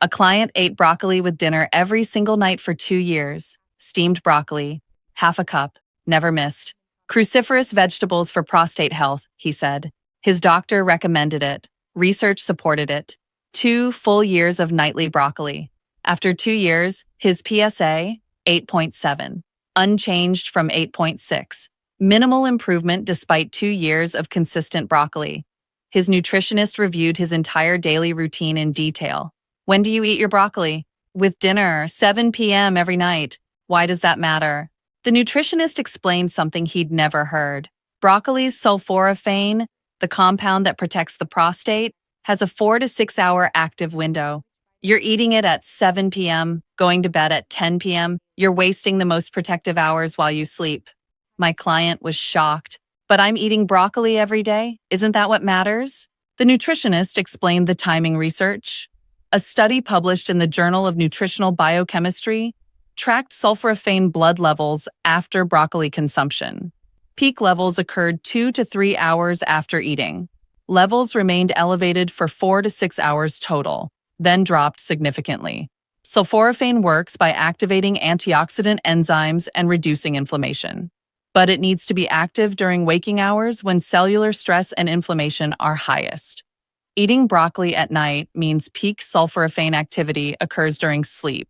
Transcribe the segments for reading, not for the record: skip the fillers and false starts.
A client ate broccoli with dinner every single night for 2 years. Steamed broccoli, half a cup, never missed. Cruciferous vegetables for prostate health, he said. His doctor recommended it. Research supported it. 2 full years of nightly broccoli. After 2 years, his PSA, 8.7. Unchanged from 8.6. Minimal improvement despite 2 years of consistent broccoli. His nutritionist reviewed his entire daily routine in detail. When do you eat your broccoli? With dinner, 7 p.m. every night. Why does that matter? The nutritionist explained something he'd never heard. Broccoli's sulforaphane, the compound that protects the prostate, has a 4 to 6 hour active window. You're eating it at 7 p.m., going to bed at 10 p.m., you're wasting the most protective hours while you sleep. My client was shocked. But I'm eating broccoli every day? Isn't that what matters? The nutritionist explained the timing research. A study published in the Journal of Nutritional Biochemistry tracked sulforaphane blood levels after broccoli consumption. Peak levels occurred 2 to 3 hours after eating. Levels remained elevated for 4 to 6 hours total, then dropped significantly. Sulforaphane works by activating antioxidant enzymes and reducing inflammation. But it needs to be active during waking hours when cellular stress and inflammation are highest. Eating broccoli at night means peak sulforaphane activity occurs during sleep,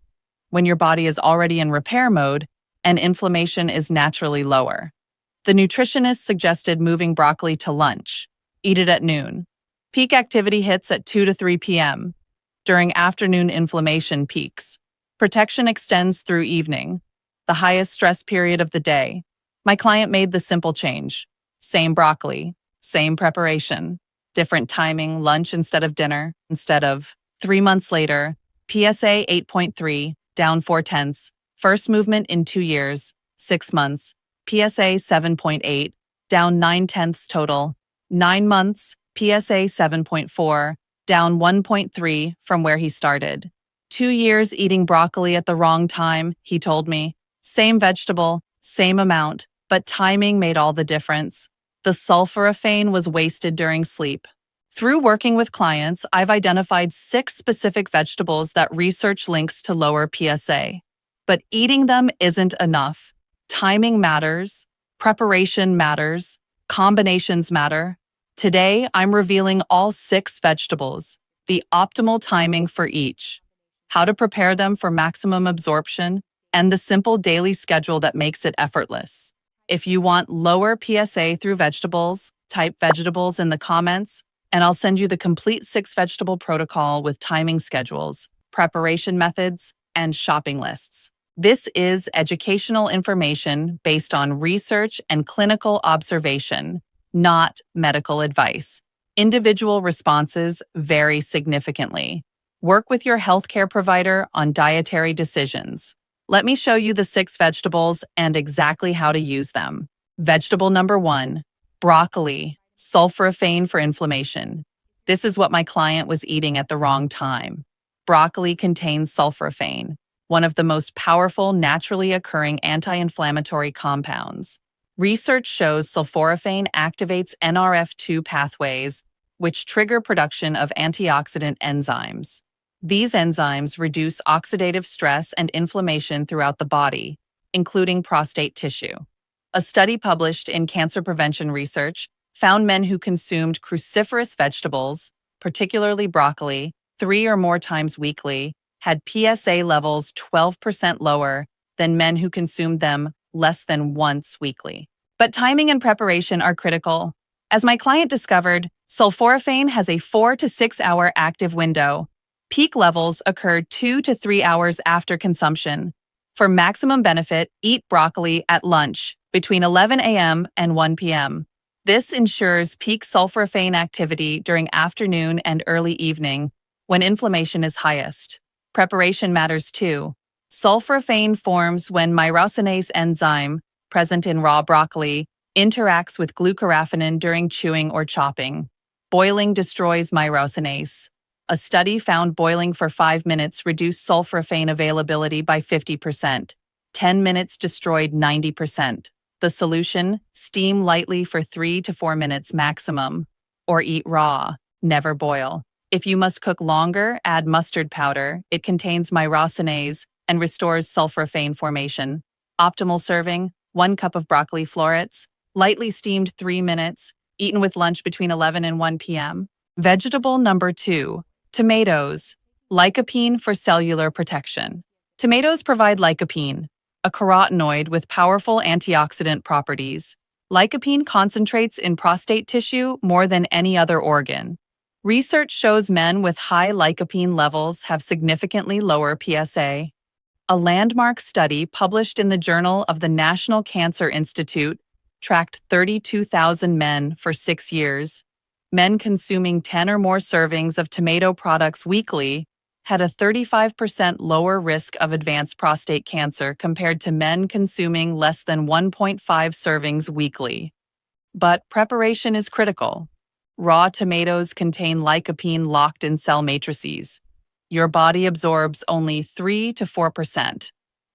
when your body is already in repair mode and inflammation is naturally lower. The nutritionist suggested moving broccoli to lunch. Eat it at noon. Peak activity hits at 2 to 3 p.m. During afternoon, inflammation peaks. Protection extends through evening, the highest stress period of the day. My client made the simple change. Same broccoli, same preparation, different timing, lunch instead of dinner, instead of 3 months later, PSA 8.3, down 0.4, first movement in 2 years, 6 months, PSA 7.8, down 0.9 total, 9 months, PSA 7.4, down 1.3 from where he started. 2 years eating broccoli at the wrong time, he told me. Same vegetable, same amount, but timing made all the difference. The sulforaphane was wasted during sleep. Through working with clients, I've identified 6 specific vegetables that research links to lower PSA. But eating them isn't enough. Timing matters, preparation matters, combinations matter. Today, I'm revealing all 6 vegetables, the optimal timing for each, how to prepare them for maximum absorption, and the simple daily schedule that makes it effortless. If you want lower PSA through vegetables, type vegetables in the comments, and I'll send you the complete 6-vegetable protocol with timing schedules, preparation methods, and shopping lists. This is educational information based on research and clinical observation, not medical advice. Individual responses vary significantly. Work with your healthcare provider on dietary decisions. Let me show you the 6 vegetables and exactly how to use them. Vegetable number 1, broccoli, sulforaphane for inflammation. This is what my client was eating at the wrong time. Broccoli contains sulforaphane, one of the most powerful naturally occurring anti-inflammatory compounds. Research shows sulforaphane activates NRF2 pathways, which trigger production of antioxidant enzymes. These enzymes reduce oxidative stress and inflammation throughout the body, including prostate tissue. A study published in Cancer Prevention Research found men who consumed cruciferous vegetables, particularly broccoli, 3 or more times weekly, had PSA levels 12% lower than men who consumed them less than once weekly. But timing and preparation are critical. As my client discovered, sulforaphane has a 4 to 6 hour active window. Peak levels occur 2 to 3 hours after consumption. For maximum benefit, eat broccoli at lunch between 11 a.m. and 1 p.m. This ensures peak sulforaphane activity during afternoon and early evening when inflammation is highest. Preparation matters too. Sulforaphane forms when myrosinase enzyme, present in raw broccoli, interacts with glucoraphanin during chewing or chopping. Boiling destroys myrosinase. A study found boiling for 5 minutes reduced sulforaphane availability by 50%. 10 minutes destroyed 90%. The solution: steam lightly for 3 to 4 minutes maximum, or eat raw, never boil. If you must cook longer, add mustard powder. It contains myrosinase and restores sulforaphane formation. Optimal serving, 1 cup of broccoli florets, lightly steamed 3 minutes, eaten with lunch between 11 and 1 p.m. Vegetable number 2, tomatoes. Lycopene for cellular protection. Tomatoes provide lycopene, a carotenoid with powerful antioxidant properties. Lycopene concentrates in prostate tissue more than any other organ. Research shows men with high lycopene levels have significantly lower PSA. A landmark study published in the Journal of the National Cancer Institute tracked 32,000 men for 6 years. Men consuming 10 or more servings of tomato products weekly had a 35% lower risk of advanced prostate cancer compared to men consuming less than 1.5 servings weekly. But preparation is critical. Raw tomatoes contain lycopene locked in cell matrices. Your body absorbs only 3 to 4%.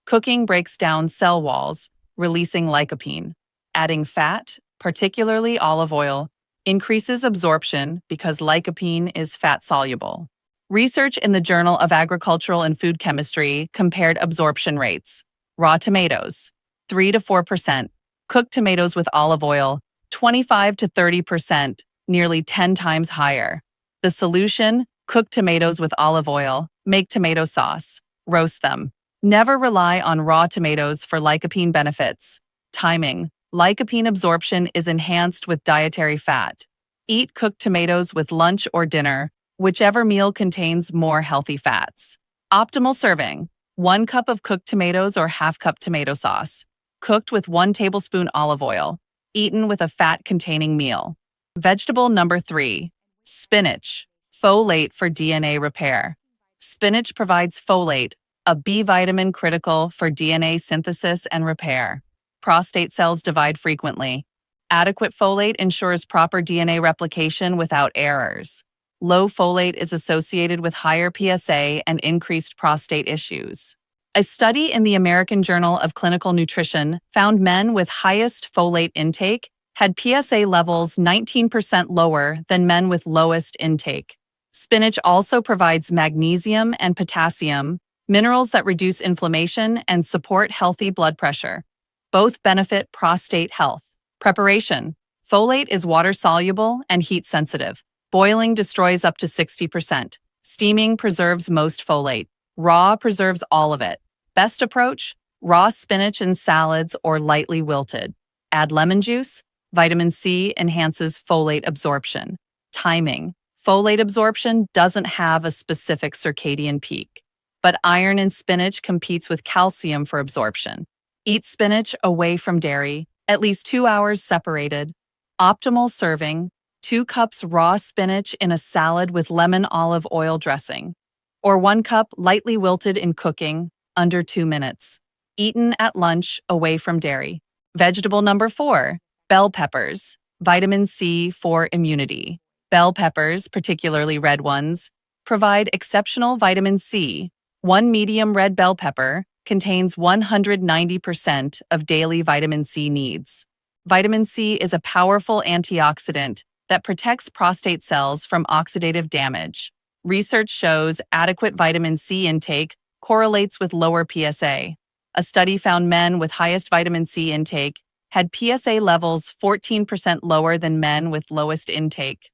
Cooking breaks down cell walls, releasing lycopene. Adding fat, particularly olive oil, increases absorption because lycopene is fat-soluble. Research in the Journal of Agricultural and Food Chemistry compared absorption rates. Raw tomatoes, 3 to 4%. Cooked tomatoes with olive oil, 25 to 30%, nearly 10 times higher. The solution, cook tomatoes with olive oil, make tomato sauce, roast them. Never rely on raw tomatoes for lycopene benefits. Timing, lycopene absorption is enhanced with dietary fat. Eat cooked tomatoes with lunch or dinner, whichever meal contains more healthy fats. Optimal serving, 1 cup of cooked tomatoes or half cup tomato sauce, cooked with 1 tablespoon olive oil, eaten with a fat-containing meal. Vegetable number 3, spinach. Folate for DNA repair. Spinach provides folate, a B vitamin critical for DNA synthesis and repair. Prostate cells divide frequently. Adequate folate ensures proper DNA replication without errors. Low folate is associated with higher PSA and increased prostate issues. A study in the American Journal of Clinical Nutrition found men with highest folate intake had PSA levels 19% lower than men with lowest intake. Spinach also provides magnesium and potassium, minerals that reduce inflammation and support healthy blood pressure. Both benefit prostate health. Preparation. Folate is water-soluble and heat-sensitive. Boiling destroys up to 60%. Steaming preserves most folate. Raw preserves all of it. Best approach? Raw spinach in salads or lightly wilted. Add lemon juice. Vitamin C enhances folate absorption. Timing. Folate absorption doesn't have a specific circadian peak, but iron in spinach competes with calcium for absorption. Eat spinach away from dairy, at least 2 hours separated. Optimal serving, 2 cups raw spinach in a salad with lemon olive oil dressing, or 1 cup lightly wilted in cooking, under 2 minutes. Eaten at lunch away from dairy. Vegetable number 4, bell peppers, vitamin C for immunity. Bell peppers, particularly red ones, provide exceptional vitamin C. 1 medium red bell pepper contains 190% of daily vitamin C needs. Vitamin C is a powerful antioxidant that protects prostate cells from oxidative damage. Research shows adequate vitamin C intake correlates with lower PSA. A study found men with highest vitamin C intake had PSA levels 14% lower than men with lowest intake.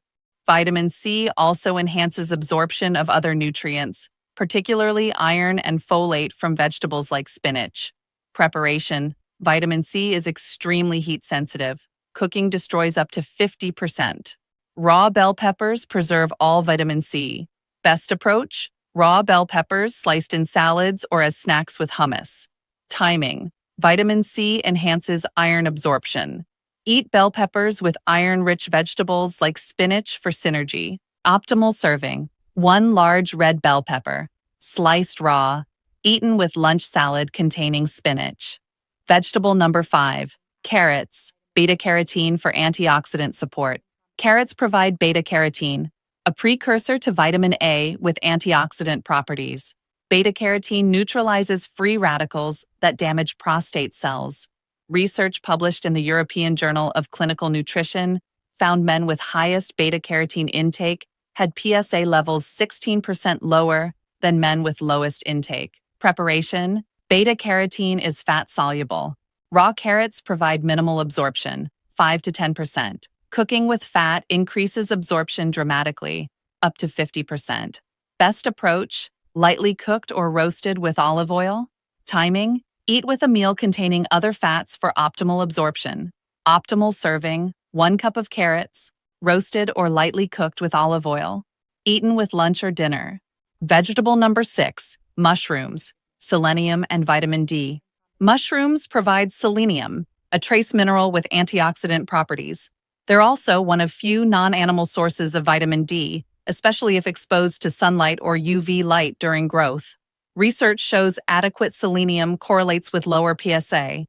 Vitamin C also enhances absorption of other nutrients, particularly iron and folate from vegetables like spinach. Preparation. Vitamin C is extremely heat-sensitive. Cooking destroys up to 50%. Raw bell peppers preserve all vitamin C. Best approach? Raw bell peppers sliced in salads or as snacks with hummus. Timing. Vitamin C enhances iron absorption. Eat bell peppers with iron-rich vegetables like spinach for synergy. Optimal serving. 1 large red bell pepper, sliced raw, eaten with lunch salad containing spinach. Vegetable number 5, carrots, beta-carotene for antioxidant support. Carrots provide beta-carotene, a precursor to vitamin A with antioxidant properties. Beta-carotene neutralizes free radicals that damage prostate cells. Research published in the European Journal of Clinical Nutrition found men with highest beta-carotene intake had PSA levels 16% lower than men with lowest intake. Preparation: beta-carotene is fat-soluble. Raw carrots provide minimal absorption, 5 to 10%. Cooking with fat increases absorption dramatically, up to 50%. Best approach: lightly cooked or roasted with olive oil. Timing: eat with a meal containing other fats for optimal absorption. Optimal serving: 1 cup of carrots, roasted or lightly cooked with olive oil, eaten with lunch or dinner. Vegetable number 6, mushrooms, selenium and vitamin D. Mushrooms provide selenium, a trace mineral with antioxidant properties. They're also one of few non-animal sources of vitamin D, especially if exposed to sunlight or UV light during growth. Research shows adequate selenium correlates with lower PSA.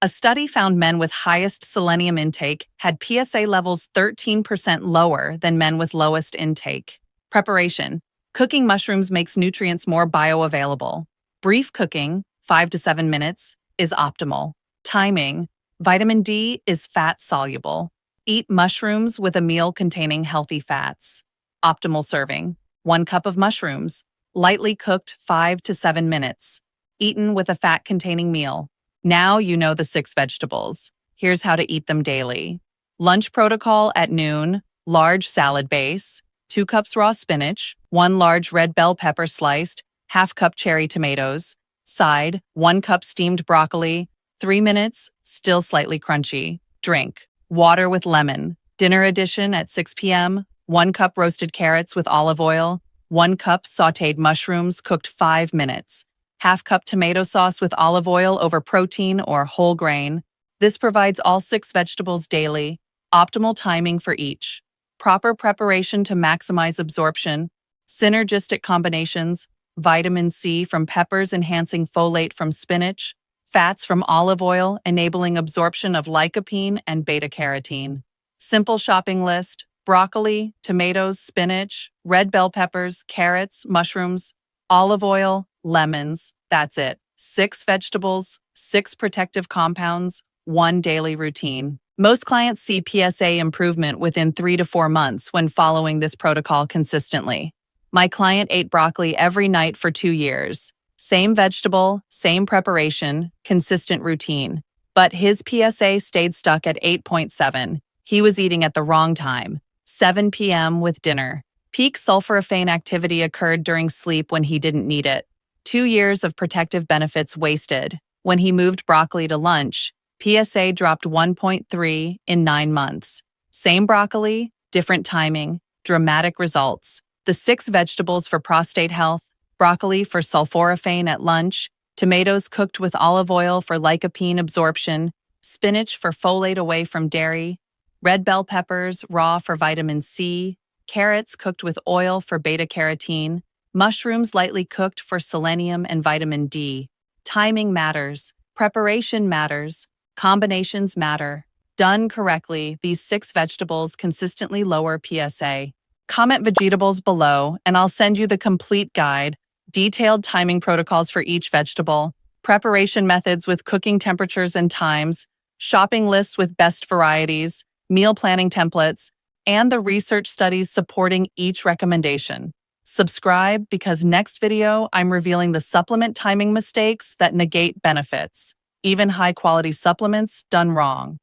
A study found men with highest selenium intake had PSA levels 13% lower than men with lowest intake. Preparation: cooking mushrooms makes nutrients more bioavailable. Brief cooking, 5 to 7 minutes, is optimal. Timing: vitamin D is fat-soluble. Eat mushrooms with a meal containing healthy fats. Optimal serving: 1 cup of mushrooms, lightly cooked 5 to 7 minutes, eaten with a fat-containing meal. Now you know the 6 vegetables. Here's how to eat them daily. Lunch protocol at noon: large salad base, 2 cups raw spinach, 1 large red bell pepper sliced, ½ cup cherry tomatoes. Side: 1 cup steamed broccoli, 3 minutes, still slightly crunchy. Drink: water with lemon. Dinner edition at 6 p.m., 1 cup roasted carrots with olive oil, 1 cup sautéed mushrooms cooked 5 minutes, ½ cup tomato sauce with olive oil over protein or whole grain. This provides all 6 vegetables daily. Optimal timing for each. Proper preparation to maximize absorption. Synergistic combinations: vitamin C from peppers enhancing folate from spinach, fats from olive oil enabling absorption of lycopene and beta-carotene. Simple shopping list: broccoli, tomatoes, spinach, red bell peppers, carrots, mushrooms, olive oil, lemons. That's it. 6 vegetables, 6 protective compounds, 1 daily routine. Most clients see PSA improvement within 3 to 4 months when following this protocol consistently. My client ate broccoli every night for 2 years. Same vegetable, same preparation, consistent routine. But his PSA stayed stuck at 8.7. He was eating at the wrong time, 7 p.m. with dinner. Peak sulforaphane activity occurred during sleep when he didn't need it. 2 years of protective benefits wasted. When he moved broccoli to lunch, PSA dropped 1.3 in 9 months. Same broccoli, different timing, dramatic results. The 6 vegetables for prostate health: broccoli for sulforaphane at lunch, tomatoes cooked with olive oil for lycopene absorption, spinach for folate away from dairy, red bell peppers raw for vitamin C, carrots cooked with oil for beta-carotene, mushrooms lightly cooked for selenium and vitamin D. Timing matters. Preparation matters. Combinations matter. Done correctly, these 6 vegetables consistently lower PSA. Comment vegetables below, and I'll send you the complete guide, detailed timing protocols for each vegetable, preparation methods with cooking temperatures and times, shopping lists with best varieties, meal planning templates, and the research studies supporting each recommendation. Subscribe because next video I'm revealing the supplement timing mistakes that negate benefits, even high-quality supplements done wrong.